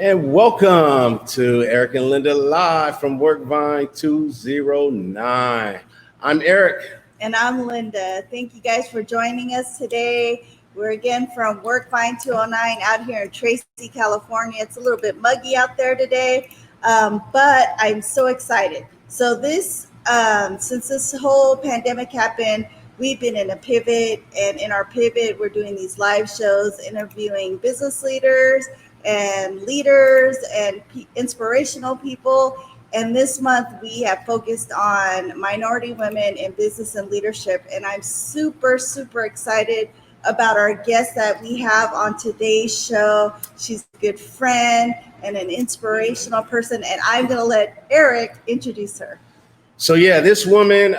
And welcome to Eric and Linda live from Workvine 209. I'm Eric. And I'm Linda. Thank you guys for joining us today. We're again from Workvine 209 out here in Tracy, California. It's a little bit muggy out there today, but I'm so excited. Since this whole pandemic happened, we've been in a pivot, and in our pivot, we're doing these live shows, interviewing business leaders and inspirational people. And this month we have focused on minority women in business and leadership. And I'm super, super excited about our guest that we have on today's show. She's a good friend and an inspirational person. And I'm going to let Eric introduce her. So this woman,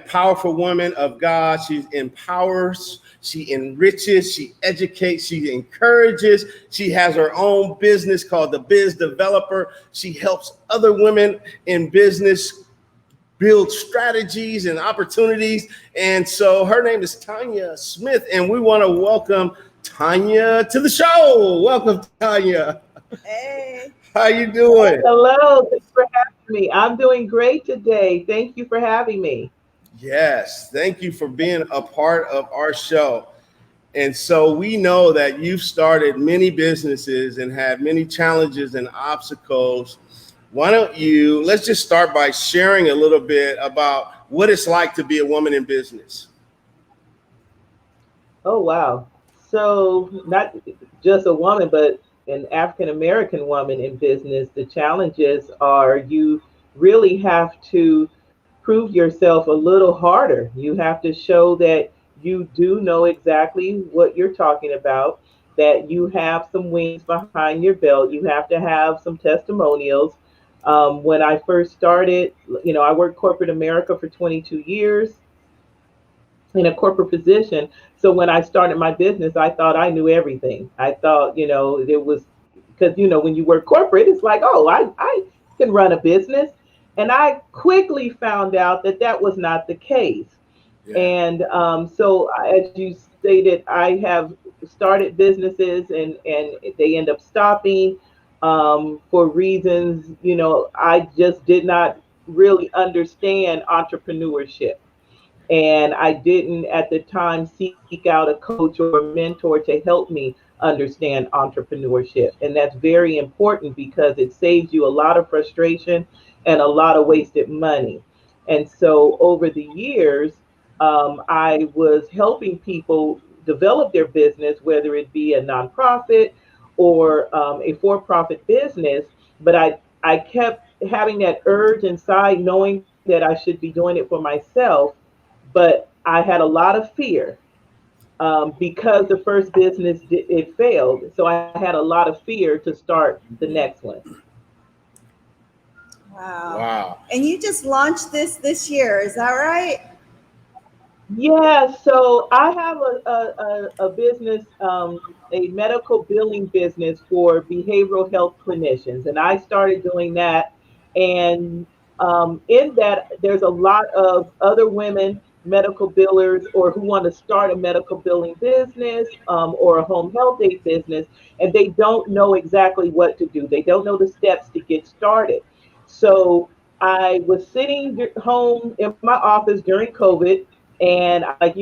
powerful woman of God. She empowers, she enriches, she educates, she encourages. She has her own business called The Biz Developer. She helps other women in business build strategies and opportunities. And so her name is Tonya Smith, and we want to welcome Tonya to the show. Welcome, Tonya. Hey. How you doing? Hello. Thanks for having me. I'm doing great today. Thank you for having me. Yes, thank you for being a part of our show. And so we know that you've started many businesses and had many challenges and obstacles. Let's just start by sharing a little bit about what it's like to be a woman in business. Oh, wow. So not just a woman, but an African-American woman in business. The challenges are you really have to prove yourself a little harder. You have to show that you do know exactly what you're talking about, that you have some wins behind your belt. You have to have some testimonials. When I first started, I worked corporate America for 22 years in a corporate position. So when I started my business, I thought I knew everything. I thought, it was because, when you work corporate, it's like, oh, I can run a business. And I quickly found out that that was not the case. Yeah. And so as you stated, I have started businesses and they end up stopping for reasons, I just did not really understand entrepreneurship. And I didn't at the time seek out a coach or a mentor to help me understand entrepreneurship. And that's very important because it saves you a lot of frustration and a lot of wasted money. And so over the years, I was helping people develop their business, whether it be a nonprofit or a for-profit business. But I kept having that urge inside, knowing that I should be doing it for myself. But I had a lot of fear because the first business, it failed. So I had a lot of fear to start the next one. Wow. And you just launched this year, is that right? Yeah, so I have a business, a medical billing business for behavioral health clinicians. And I started doing that. And in that, there's a lot of other women medical billers or who want to start a medical billing business or a home health aid business, and they don't know exactly what to do. They don't know the steps to get started. So I was sitting home in my office during COVID, and I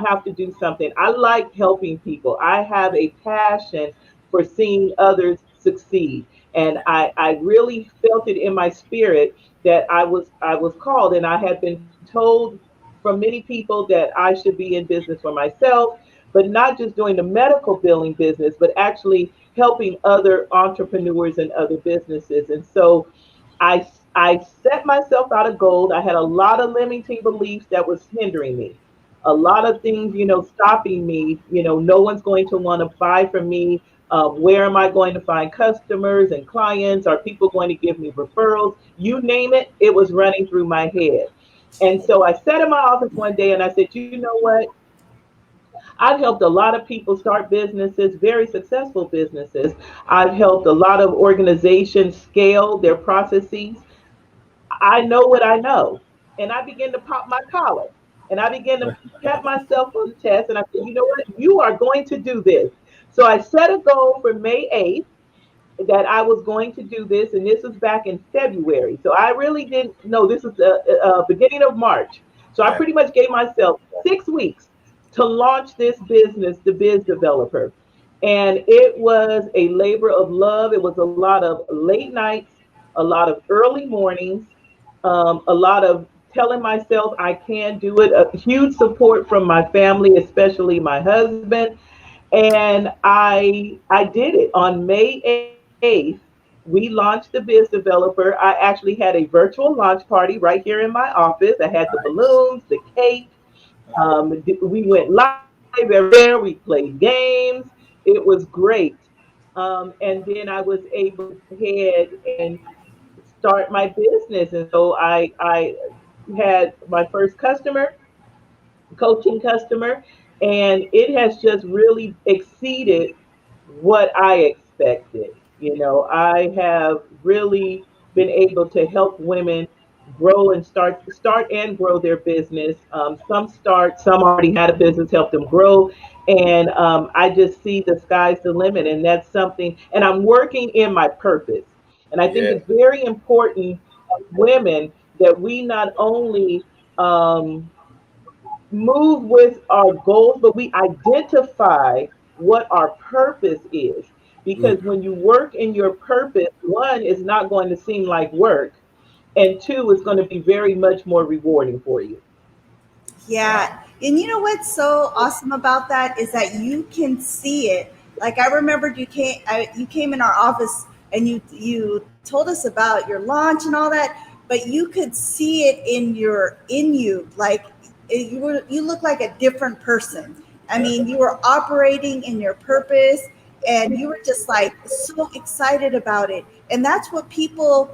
have to do something. I like helping people. I have a passion for seeing others succeed. And I really felt it in my spirit that I was called, and I had been told from many people that I should be in business for myself, but not just doing the medical billing business, but actually helping other entrepreneurs and other businesses. And so I set myself out a goal. I had a lot of limiting beliefs that was hindering me. A lot of things, stopping me. No one's going to want to buy from me. Where am I going to find customers and clients? Are people going to give me referrals? You name it, it was running through my head. And so I sat in my office one day and I said, you know what? I've helped a lot of people start businesses, very successful businesses. I've helped a lot of organizations scale their processes. I know what I know. And I began to pop my collar and I began to pat myself on the chest. And I said, you know what? You are going to do this. So I set a goal for May 8th. that I was going to do this, and this was back in February. So I really didn't know. This was the beginning of March. So I Yeah. pretty much gave myself 6 weeks to launch this business, the Biz Developer. And it was a labor of love. It was a lot of late nights, a lot of early mornings, a lot of telling myself I can do it, a huge support from my family, especially my husband. And I did it on May 8th. We launched the Biz Developer. I actually had a virtual launch party right here in my office. I had the Nice. balloons, the cake. We went live everywhere. We played games. It was great. And then I was able to go ahead and start my business. And so I had my first customer, coaching customer, and it has just really exceeded what I expected. You know, I have really been able to help women grow and start and grow their business. Some start, some already had a business, help them grow, and I just see the sky's the limit, and that's something. And I'm working in my purpose, and I think Yeah. it's very important as women that we not only um, move with our goals, but we identify what our purpose is. Mm. Because when you work in your purpose, one is not going to seem like work, and two is going to be very much more rewarding for you. Wow. Yeah. And you know what's so awesome about that is that you can see it. Like I remembered you came in our office and you told us about your launch and all that, but you could see it in you. Like you look like a different person. I Yeah. mean, you were operating in your purpose and you were just like so excited about it. And that's what people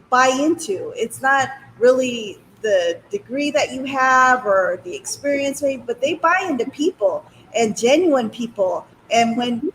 buy into. It's not really the degree that you have or the experience, but they buy into people and genuine people. And when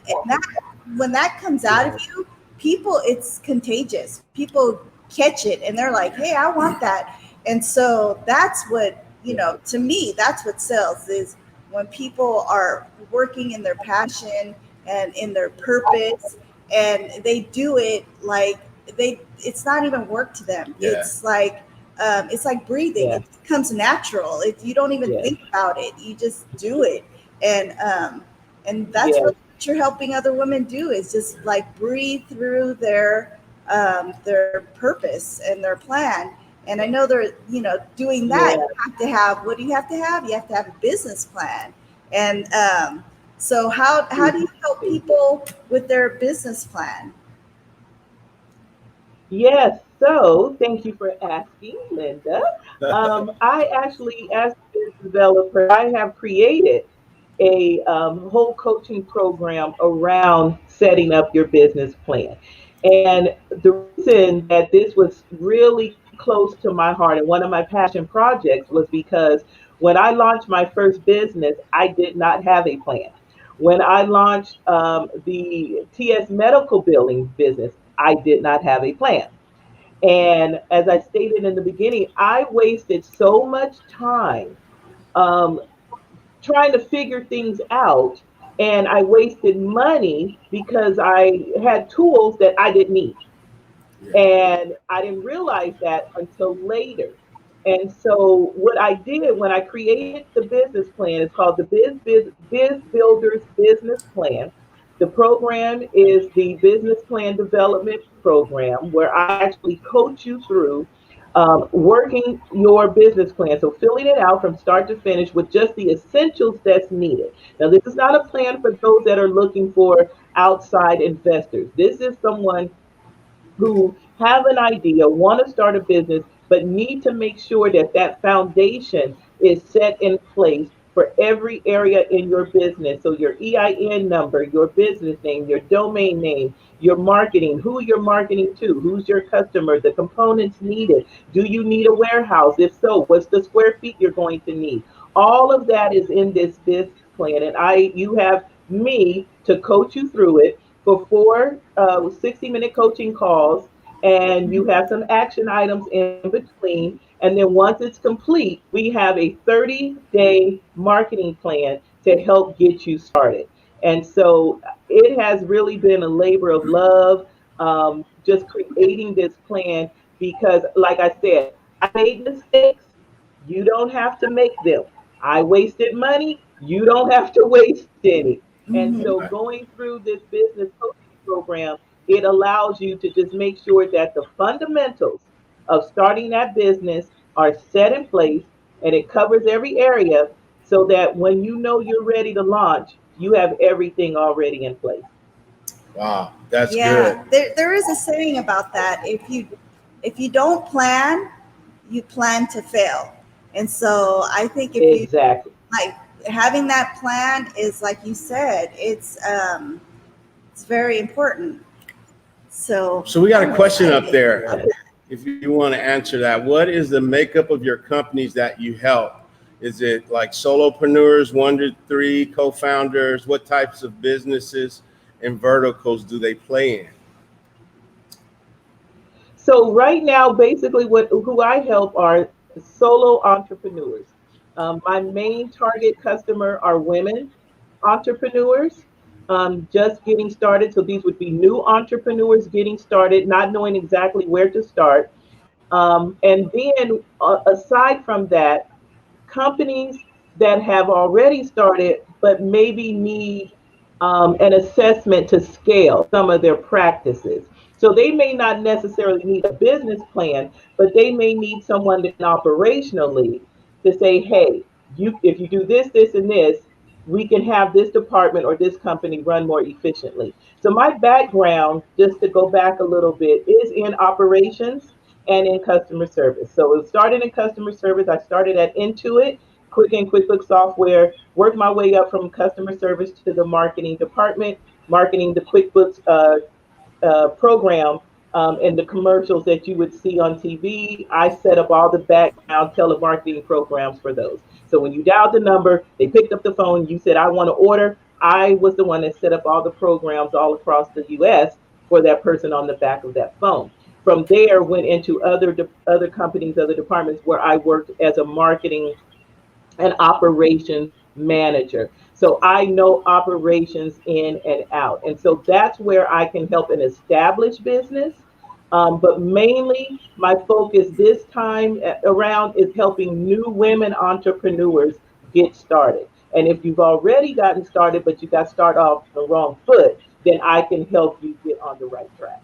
that comes out of you, people, it's contagious. People catch it and they're like, "Hey, I want that." And so that's what, to me, that's what sells is when people are working in their passion and in their purpose and they do it like it's not even work to them. Yeah. It's like breathing. Yeah, It comes natural. You don't even yes, think about it. You just do it. And that's yes, really what you're helping other women do is just like breathe through their purpose and their plan. And I know they're, doing that, yeah, you have to have, what do you have to have? You have to have a business plan. And so how do you help people with their business plan? yes. So thank you for asking, Linda. I actually, as a developer, I have created a whole coaching program around setting up your business plan. And the reason that this was really close to my heart and one of my passion projects was because when I launched my first business, I did not have a plan. When I launched the TS medical billing business, I did not have a plan. And as I stated in the beginning, I wasted so much time um, trying to figure things out. And I wasted money because I had tools that I didn't need. Yeah. And I didn't realize that until later. And so what I did when I created the business plan is called the Biz Builders Business Plan. The program is the business plan development program where I actually coach you through working your business plan. So filling it out from start to finish with just the essentials that's needed. Now, this is not a plan for those that are looking for outside investors. This is someone who have an idea, want to start a business, but need to make sure that that foundation is set in place for every area in your business. So your EIN number, your business name, your domain name, your marketing, who you're marketing to, who's your customer, the components needed. Do you need a warehouse? If so, what's the square feet you're going to need? All of that is in this business plan. And you have me to coach you through it for four 60-minute coaching calls, and you have some action items in between. And then once it's complete, we have a 30-day marketing plan to help get you started. And so it has really been a labor of love. just creating this plan because, like I said, I made mistakes. You don't have to make them. I wasted money. You don't have to waste any. And Hmm. so, going through this business coaching program, it allows you to just make sure that the fundamentals of starting that business are set in place, and it covers every area so that when you know you're ready to launch, you have everything already in place. Wow, that's good. Yeah, there is a saying about that. If you don't plan, you plan to fail. And so I think if you Exactly. like having that plan is like you said, it's very important. So So we got a I'm question up excited there. about that. If you want to answer that, what is the makeup of your companies that you help? Is it like solopreneurs, 1 to 3 co-founders? What types of businesses and verticals do they play in? So right now, basically, what who I help are solo entrepreneurs. My main target customer are women entrepreneurs, just getting started. So these would be new entrepreneurs getting started, not knowing exactly where to start. And then, aside from that, companies that have already started but maybe need an assessment to scale some of their practices. So they may not necessarily need a business plan, but they may need someone then operationally to say, hey, if you do this, this, and this, we can have this department or this company run more efficiently. So my background, just to go back a little bit, is in operations and in customer service. So it started in customer service. I started at Intuit, Quick and QuickBooks software, worked my way up from customer service to the marketing department, marketing the QuickBooks program, and the commercials that you would see on TV. I set up all the background telemarketing programs for those. So when you dialed the number, they picked up the phone, you said, I want to order. I was the one that set up all the programs all across the US for that person on the back of that phone. From there, went into other companies, other departments where I worked as a marketing an operations manager. So I know operations in and out. And so that's where I can help an established business. But mainly, my focus this time around is helping new women entrepreneurs get started. And if you've already gotten started, but you got started off the wrong foot, then I can help you get on the right track.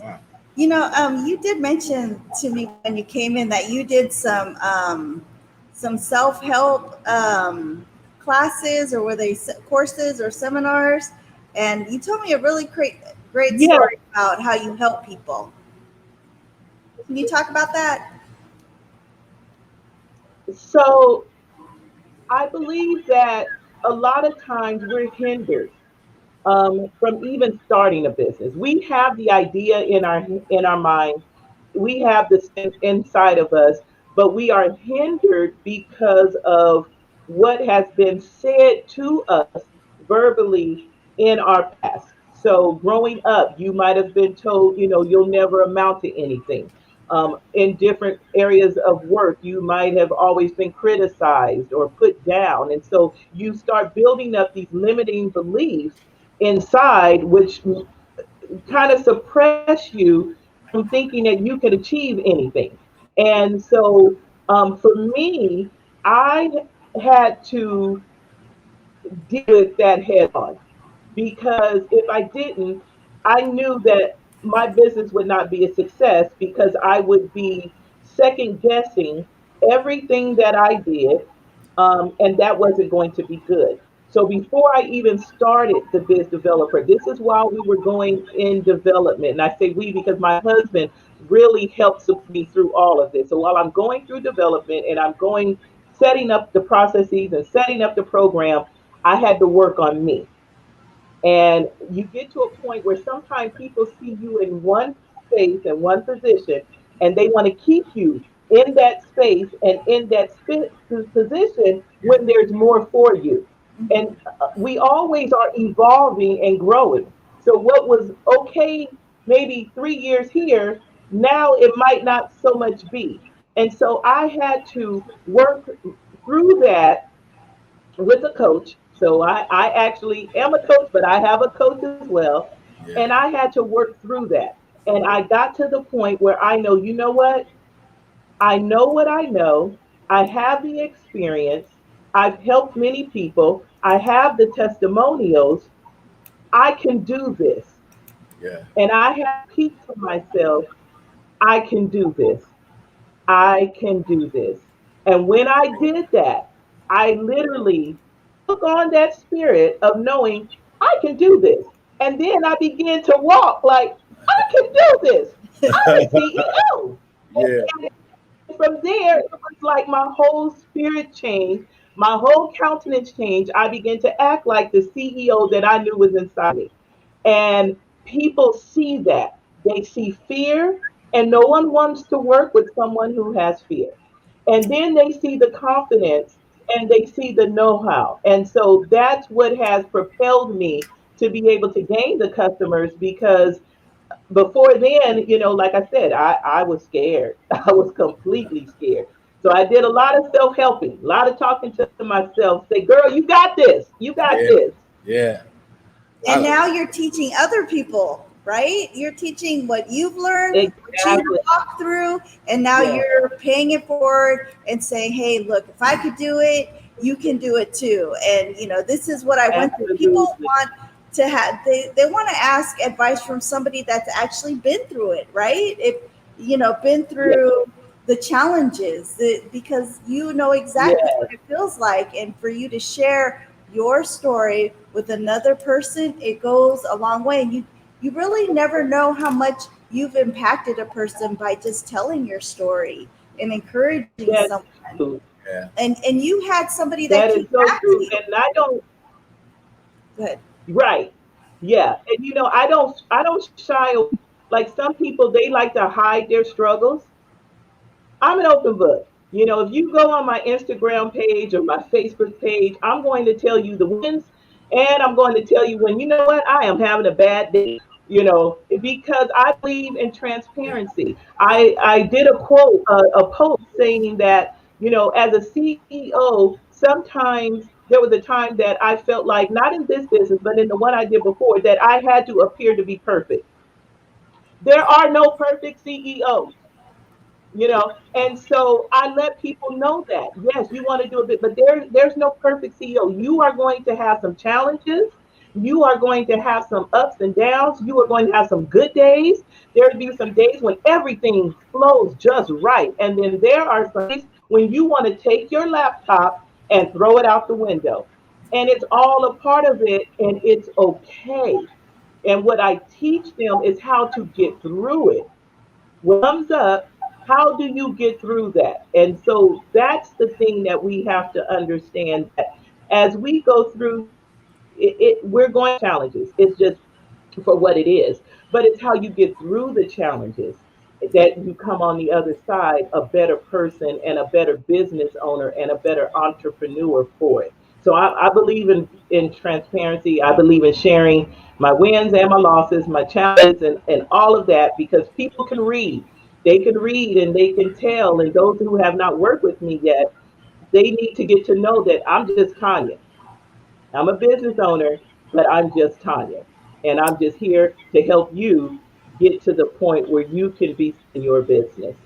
Wow. You did mention to me when you came in that you did some self help classes, or were they courses or seminars? And you told me a really great Yeah. story about how you help people. Can you talk about that? So I believe that a lot of times we're hindered from even starting a business. We have the idea in our mind, we have this inside of us, but we are hindered because of what has been said to us verbally in our past. So growing up, you might have been told, you'll never amount to anything. In different areas of work, you might have always been criticized or put down. And so you start building up these limiting beliefs inside, which kind of suppress you from thinking that you can achieve anything. And so for me, I had to deal with that head on because if I didn't, I knew that my business would not be a success because I would be second guessing everything that I did, and that wasn't going to be good. So before I even started the biz developer, this is while we were going in development. And I say we because my husband really helped me through all of this. So while I'm going through development and I'm going setting up the processes and setting up the program, I had to work on me. And you get to a point where sometimes people see you in one space and one position, and they want to keep you in that space and in that position when there's more for you. Mhm. And we always are evolving and growing. So what was okay maybe 3 years here, now it might not so much be. And so I had to work through that with a coach. So I actually am a coach, but I have a coach as well. Yeah. And I had to work through that. And I got to the point where I know, you know what? I know what I know. I have the experience. I've helped many people. I have the testimonials. I can do this. Yeah. And I have peace to myself. I can do this. I can do this. And when I did that, I literally took on that spirit of knowing I can do this. And then I began to walk like I can do this. I'm a CEO. Yeah. From there, it was like my whole spirit changed, my whole countenance changed. I began to act like the CEO that I knew was inside me. And people see that. They see fear, and no one wants to work with someone who has fear. And then they see the confidence and they see the know how. And so that's what has propelled me to be able to gain the customers because before then, like I said, I was scared. I was completely scared. So I did a lot of self helping, a lot of talking to myself, say, girl, you got this. You got Yeah. this. Yeah. And I, now you're teaching other people, right? You're teaching what you've learned, what you've Exactly. walked through, and now Yeah. you're paying it forward and saying, hey, look, if I could do it, you can do it too. And, this is what I went through. People Absolutely. want to have, they want to ask advice from somebody that's actually been through it, right? If, been Yeah. through the challenges, because you know exactly Yeah. what it feels like. And for you to share your story with another person, it goes a long way. And you really never know how much you've impacted a person by just telling your story and encouraging That's someone. true. yeah. And you had somebody That that is came so back to true. you. And I don't, Good. right. Yeah. And I don't shy away. Like some people, they like to hide their struggles. I'm an open book. If you go on my Instagram page or my Facebook page, I'm going to tell you the wins and I'm going to tell you when, you know what, I am having a bad day, because I believe in transparency. I did a quote, a post saying that, as a CEO, sometimes there was a time that I felt like, not in this business, but in the one I did before, that I had to appear to be perfect. There are no perfect CEOs. And so I let people know that yes, you want to do a bit, but there's no perfect CEO. You are going to have some challenges. You are going to have some ups and downs. You are going to have some good days. There'll be some days when everything flows just right, and then there are some days when you want to take your laptop and throw it out the window, and it's all a part of it, and it's okay. And what I teach them is how to get through it what comes up, how do you get through that? And so that's the thing that we have to understand that as we go through we're going to challenges. It's just for what it is, but it's how you get through the challenges that you come on the other side a better person and a better business owner and a better entrepreneur for it. So I believe in transparency. I believe in sharing my wins and my losses, my challenges, and all of that because people can read. They can read and they can tell. And those who have not worked with me yet, they need to get to know that I'm just Tonya. I'm a business owner, but I'm just Tonya. And I'm just here to help you get to the point where you can be in your business.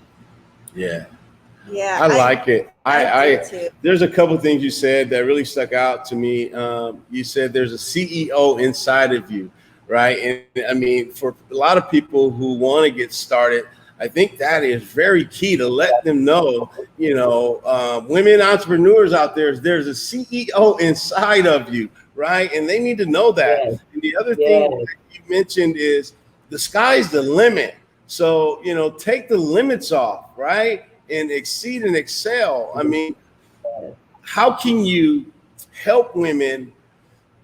Yeah. Yeah, I like it. I do too. There's a couple things you said that really stuck out to me. You said there's a CEO inside of you, right? And I mean, for a lot of people who want to get started, I think that is very key to let them know, women entrepreneurs out there's a CEO inside of you, right? And they need to know that. Yes, And the other thing yes, that you mentioned is the sky's the limit. So, take the limits off, right? And exceed and excel. I mean, yes. how can you help women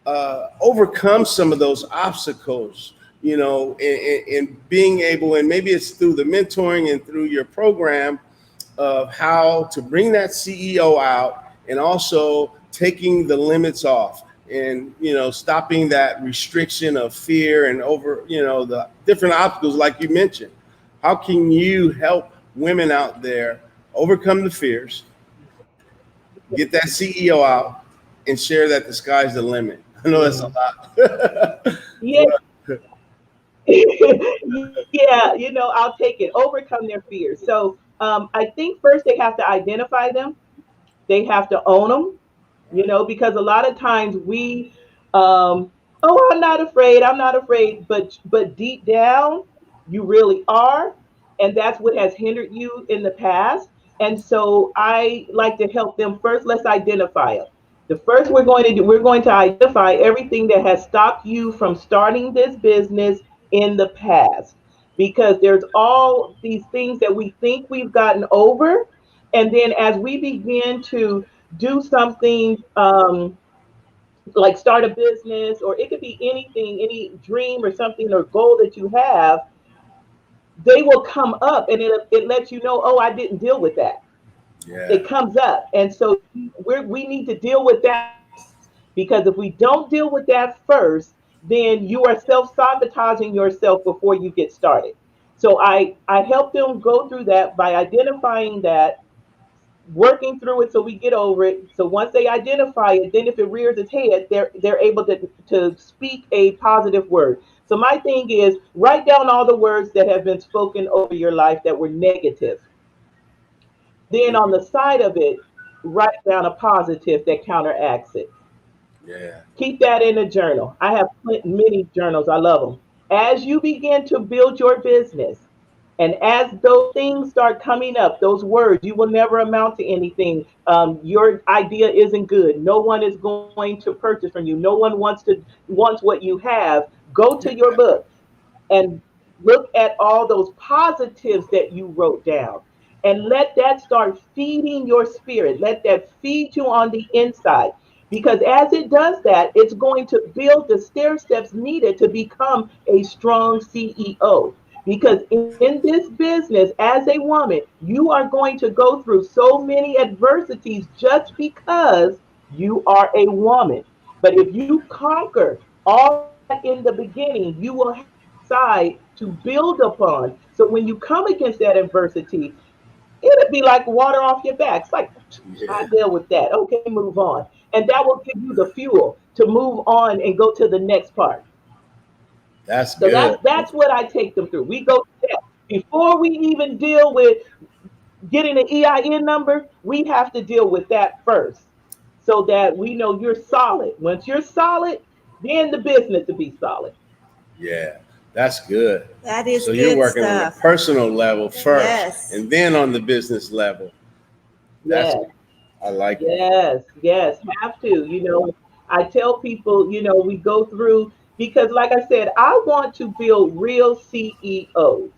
overcome some of those obstacles, and being able, and maybe it's through the mentoring and through your program of how to bring that CEO out and also taking the limits off and, stopping that restriction of fear and over, the different obstacles like you mentioned. How can you help women out there overcome the fears, get that CEO out, and share that the sky's the limit? I know that's a Mm. lot. Yes, But Yeah, I'll take it. Overcome their fears. So I think first they have to identify them. They have to own them, because a lot of times we, oh, I'm not afraid, but deep down, you really are, and that's what has hindered you in the past. And so I like to help them first. Let's identify it. The first we're going to identify everything that has stopped you from starting this business in the past, because there's all these things that we think we've gotten over, and then as we begin to do something, like start a business, or it could be anything, any dream or something or goal that you have, they will come up, and it lets you know, oh, I didn't deal with that. Yeah. It comes up. And so we need to deal with that first, because if we don't deal with that first, then you are self-sabotaging yourself before you get started. So I help them go through that by identifying that, working through it so we get over it. So once they identify it, then if it rears its head, they're able to speak a positive word. So my thing is, write down all the words that have been spoken over your life that were negative. Then on Mhm. the side of it, write down a positive that counteracts it. Yeah. Keep that in a journal. I have many journals. I love them. As you begin to build your business, and as those things start coming up, those words, you will never amount to anything. Your idea isn't good. No one is going to purchase from you. No one wants what you have. Go to your Yeah. book and look at all those positives that you wrote down, and let that start feeding your spirit. Let that feed you on the inside, because as it does that, it's going to build the stair steps needed to become a strong CEO. Because in this business, as a woman, you are going to go through so many adversities just because you are a woman. But if you conquer all of that in the beginning, you will have a side to build upon. So when you come against that adversity, it'll be like water off your back. It's like, I Yeah. deal with that. Okay, move on. And that will give you the fuel to move on and go to the next part. That's So good. that's what I take them through. We go through that. Before we even deal with getting an EIN number, we have to deal with that first, so that we know you're solid. Once you're solid, then the business will be solid. Yeah. That's good. That is So you're good working on the stuff. personal level first Yes. and then on the business level. That's, Yes. I like it. Yes, yes, have to. I tell people, we go through, because, like I said, I want to build real CEOs.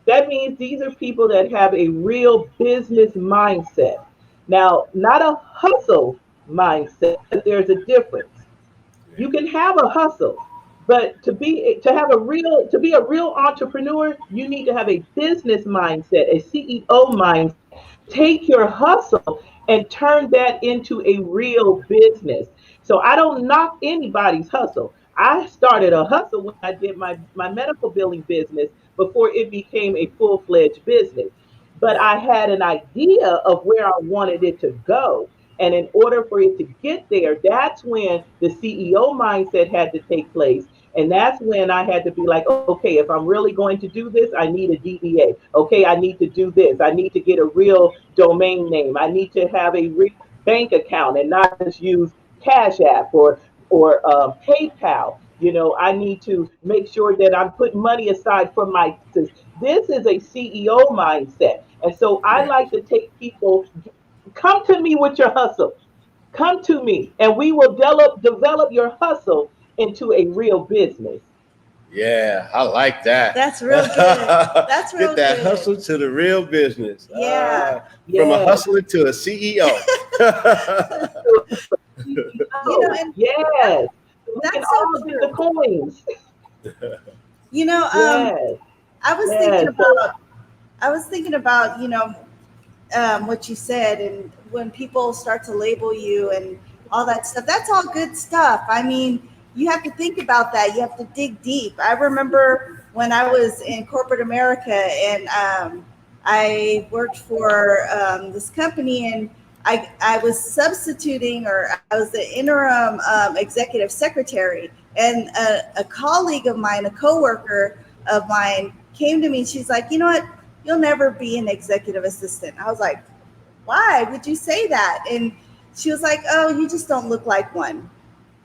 That means these are people that have a real business mindset. Now, not a hustle mindset, because there's a difference. Yeah. You can have a hustle, but to be a real entrepreneur, you need to have a business mindset, a CEO mindset. Take your hustle and turn that into a real business. So I don't knock anybody's hustle. I started a hustle when I did my medical billing business before it became a full-fledged business. But Yeah. I had an idea of where I wanted it to go. And in order for it to get there, that's when the CEO mindset had to take place. And that's when I had to be like, okay, if I'm really going to do this, I need a DBA. Okay, I need to do this. I need to get a real domain name. I need to have a real bank account and not just use Cash App or PayPal. I need to make sure that I'm putting money aside for my taxes. This is a CEO mindset. And so I Yeah. like to take people, come to me with your hustle. Come to me, and we will develop your hustle into a real business. Yeah. I like that. That's real good. That's Get real that good. hustle to the real business. Yeah. From a Yes. hustler to a CEO. And Yes. We can that's so all get the true. coins. You know, um, Yes. I was thinking Yes. So about, what you said, and when people start to label you and all that stuff, that's all good stuff. I mean, you have to think about that. You have to dig deep. I remember when I was in corporate America, and I worked for this company, and I was substituting, or I was the interim executive secretary, and a colleague of mine, a coworker, of mine came to me. She's like, you know what? You'll never be an executive assistant. I was like, why would you say that? And she was like, oh, you just don't look like one.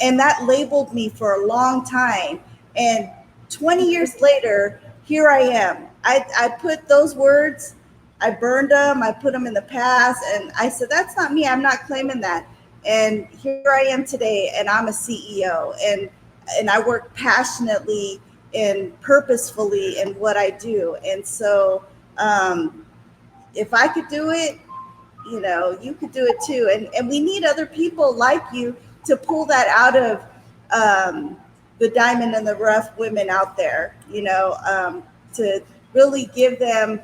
And that labeled me for a long time. And 20 years later, here I am. I put those words, I burned them, I put them in the past, and I said, that's not me. I'm not claiming that. And here I am today, and I'm a CEO, and I work passionately and purposefully in what I do. And so, if I could do it, you could do it too. And we need other people like you to pull that out of the diamond in the rough women out there, to really give them,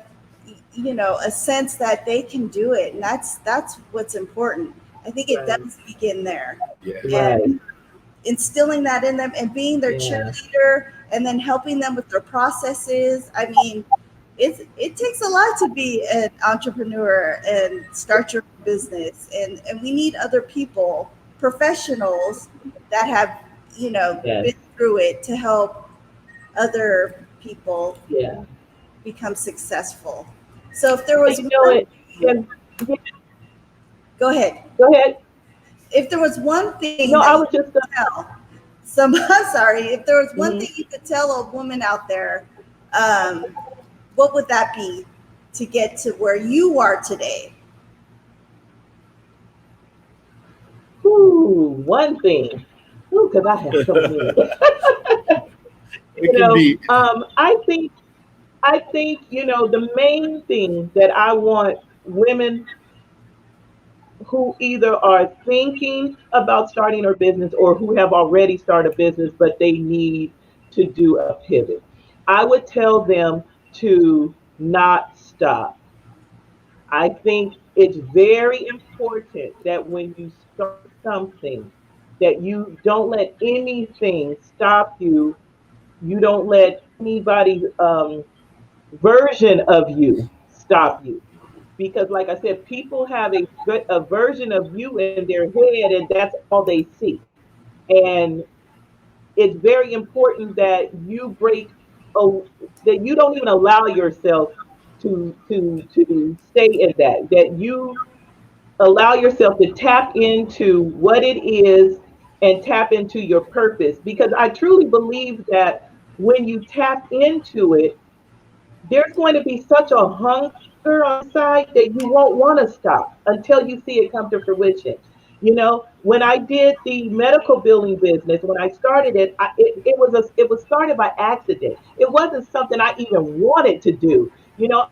a sense that they can do it. And that's what's important. I think it Right. does begin there. Yeah. Right. And instilling that in them and being their Yeah. cheerleader and then helping them with their processes. I mean, it takes a lot to be an entrepreneur and start your own business, and we need other people, professionals that have Yes. been through it to help other people Yeah. become successful. So if there And was you know one it. And yeah, go ahead. go ahead. If there was one thing No, that I you was just could tell some I'm sorry, if there was one mhm. thing you could tell a woman out there, um, what would that be to get to where you are today? One thing. Because I have so many. It can be. I think the main thing that I want women who either are thinking about starting a business or who have already started a business but they need to do a pivot. I would tell them to not stop. I think it's very important that when you start something, that you don't let anything stop you. You don't let anybody's version of you stop you. Because, like I said, people have a version of you in their head, and that's all they see. And it's very important that you oh, that you don't even allow yourself to stay in that you allow yourself to tap into what it is and tap into your purpose, because I truly believe that when you tap into it, there's going to be such a hunger on the inside that you won't want to stop until you see it come to fruition. When I did the medical billing business, when I started it, it was started by accident. It wasn't something I even wanted to do.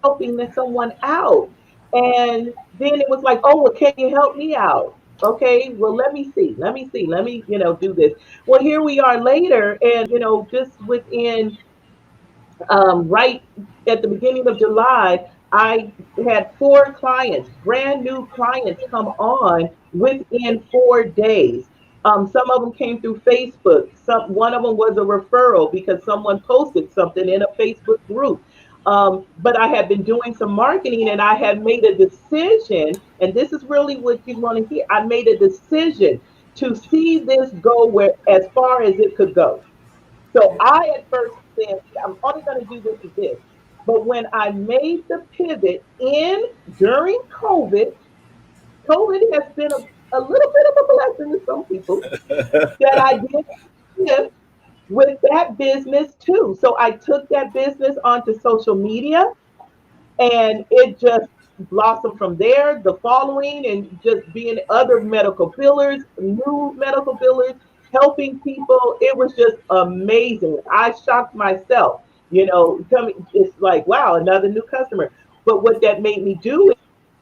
Helping someone out, and then it was like, oh, well, can you help me out? Okay, well, let me do this. Well, here we are later, and just within right at the beginning of July, I had 4 clients, brand new clients, come on within 4 days. Some of them came through Facebook. One of them was a referral because someone posted something in a Facebook group. But I had been doing some marketing, and I had made a decision, and this is really what you want to hear. I made a decision to see this go where as far as it could go. So I at first said, I'm only going to do this and this. But when I made the pivot in during COVID, COVID has been a little bit of a blessing to some people, that I did shift with that business too. So I took that business onto social media, and it just blossomed from there. The following, and just being other medical billers, new medical billers, helping people. It was just amazing. I shocked myself. It's like, wow, another new customer. But what that made me do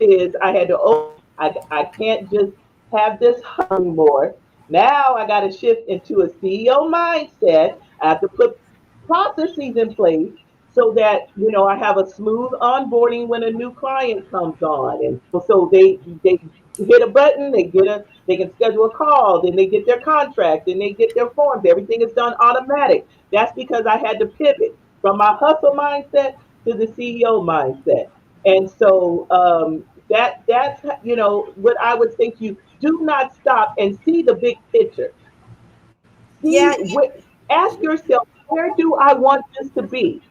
is I had to, I can't just have this anymore. Now I got to shift into a CEO mindset. I have to put processes in place so that I have a smooth onboarding when a new client comes on, and so they hit a button, they can schedule a call, then they get their contract, then they get their forms. Everything is done automatic. That's because I had to pivot from my hustle mindset to the CEO mindset. And so that's what I would think. You do not stop and see the big picture. Yeah, See, ask yourself, where do I want this to be?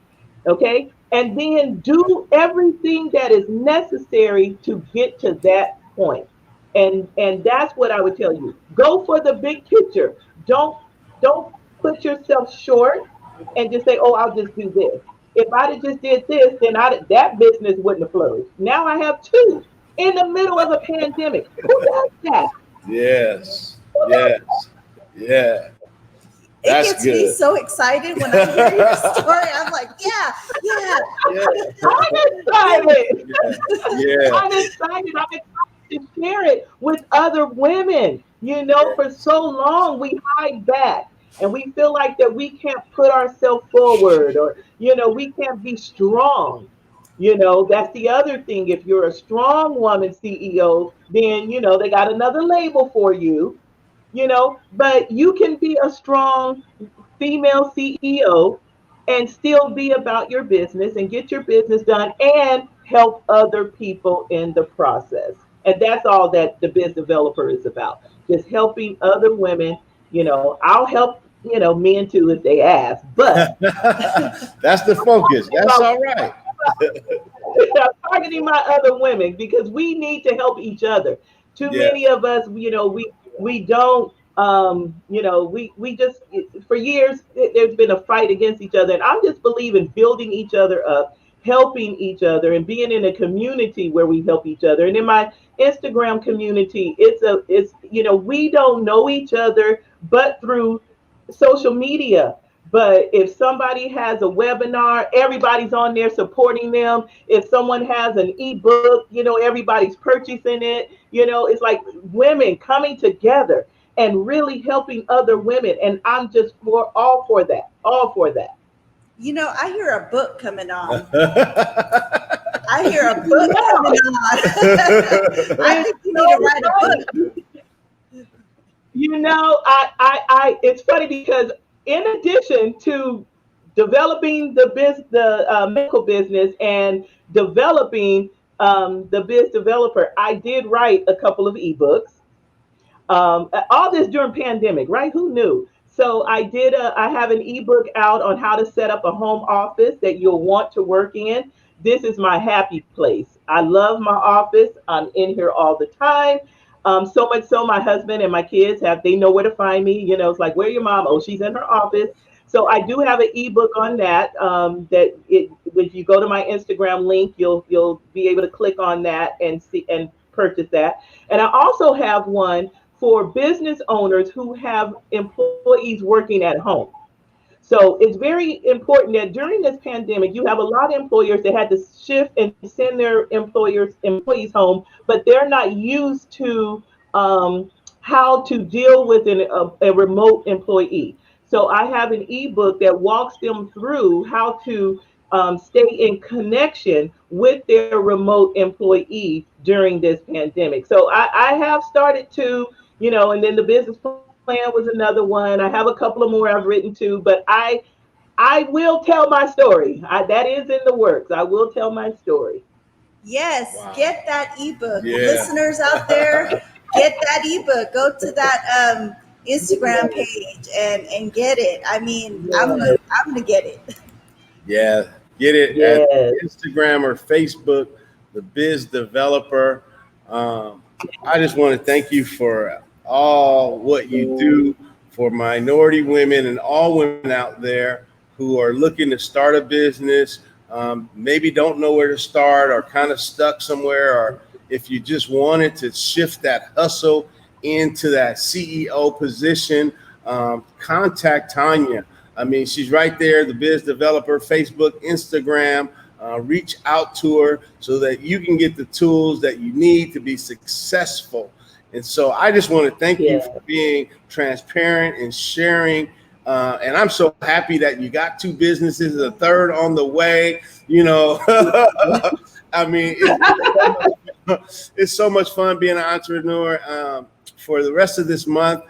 Okay. And then do everything that is necessary to get to that point. And that's what I would tell you. Go for the big picture. Don't put yourself short and just say, oh, I'll just do this. If I'd have just did this, then that business wouldn't have flourished. Now I have two in the middle of a pandemic. Who does that? Yes. Who does Yes. Yeah. It That's gets me good. so excited when I hear your story. I'm like, yeah. Yeah. I'm excited. Yeah. I'm excited. I'm excited to share it with other women. You know, for so long we hide back and we feel like that we can't put ourselves forward, or, you know, we can't be strong. You know, that's the other thing. If you're a strong woman CEO, then, you know, they got another label for you, you know, but you can be a strong female CEO and still be about your business and get your business done and help other people in the process. And that's all that the biz developer is about. Just helping other women. You know, I'll help, you know, men too if they ask, but That's the focus. That's all right. I'm targeting my other women because we need to help each other. Too Yeah. many of us, you know, we don't, you know, we just for years there's been a fight against each other, and I'm just believing building each other up, helping each other, and being in a community where we help each other. And in my Instagram community, it's you know, we don't know each other but through social media. But if somebody has a webinar, everybody's on there supporting them. If someone has an ebook, you know, everybody's purchasing it. You know, it's like women coming together and really helping other women. And I'm just for all for that, all for that. You know, I hear a book coming on. I hear a book coming on. I think you need to write a book. You know, it's funny because in addition to developing the medical business and developing the biz developer, I did write a couple of ebooks. All this during pandemic, right? Who knew? So I have an ebook out on how to set up a home office that you'll want to work in. This is my happy place. I love my office. I'm in here all the time. So much so my husband and my kids they know where to find me. You know, it's like, where your mom? Oh, she's in her office. So I do have an ebook on that. If you go to my Instagram link, you'll be able to click on that and see and purchase that. And I also have one for business owners who have employees working at home. So it's very important that during this pandemic, you have a lot of employers that had to shift and send their employees home, but they're not used to how to deal with a remote employee. So I have an ebook that walks them through how to stay in connection with their remote employee during this pandemic. So I have started to, you know, and then the business plan was another one. I have a couple of more I've written too, but I will tell my story. That is in the works. I will tell my story. Yes, Wow. get that ebook. Yeah. Listeners out there, get that ebook. Go to that Instagram page and get it. I mean, I'm gonna get it. Yeah. Get it at Yes. Instagram or Facebook, the Biz Developer. I just want to thank you for all what you do for minority women and all women out there who are looking to start a business, maybe don't know where to start or kind of stuck somewhere, or if you just wanted to shift that hustle into that CEO position, contact Tonya. I mean, she's right there, the Biz Developer, Facebook, Instagram. Reach out to her so that you can get the tools that you need to be successful. And so I just want to thank you for being transparent and sharing. And I'm so happy that you got two businesses, a third on the way. You know, I mean, it's so much fun being an entrepreneur. For the rest of this month,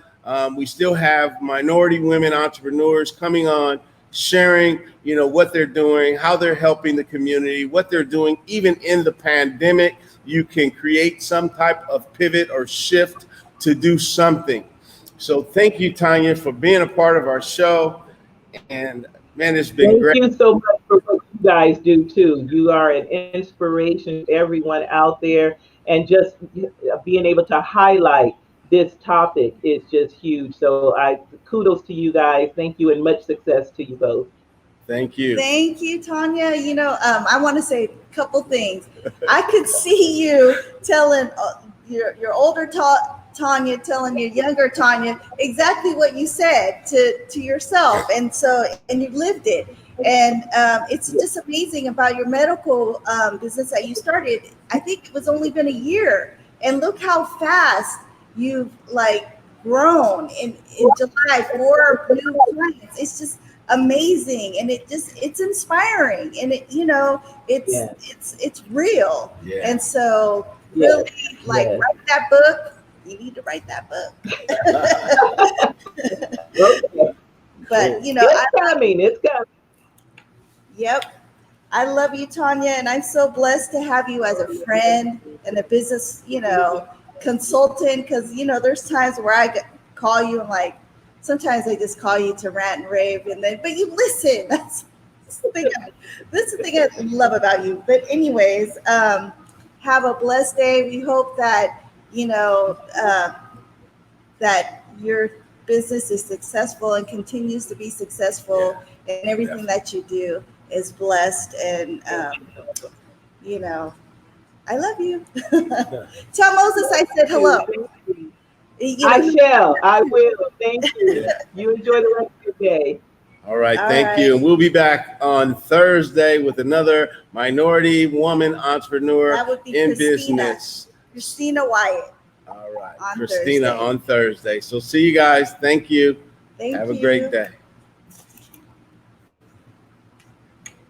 we still have minority women entrepreneurs coming on, sharing, you know, what they're doing, how they're helping the community, what they're doing, even in the pandemic. You can create some type of pivot or shift to do something. So thank you, Tonya, for being a part of our show. And man, it's been great. Thank you so much for what guys do too. You are an inspiration to everyone out there, and just being able to highlight this topic is just huge. So I kudos to you guys. Thank you, and much success to you both. Thank you. Thank you, Tanya. I want to say a couple things. I could see you telling your older Tanya telling your younger Tanya exactly what you said to yourself, and you lived it. And it's just amazing about your medical business that you started. I think it was only been a year, and look how fast you've like grown in July. 4 new clients. It's just amazing, and it's inspiring, and it's Yes, it's real. Yeah. And so yes, really, like, yes. write that book. You need to write that book. Okay. But It's coming. It's coming. yep, I love you, Tanya, and I'm so blessed to have you as a friend and a business, consultant. Because there's times where call you and like sometimes I just call you to rant and rave, but you listen. That's the thing I love about you. But anyways, have a blessed day. We hope that that your business is successful and continues to be successful, and everything that you do is blessed. And I love you. Tell Moses I said hello. I shall. I will. Thank you. Yeah. You enjoy the rest of your day. All right. All Thank you. right. And we'll be back on Thursday with another minority woman entrepreneur That would be in Christina. business. Christina Wyatt. All right. On Christina Thursday. on Thursday. So see you guys. Thank you. Thank Have a you. great day.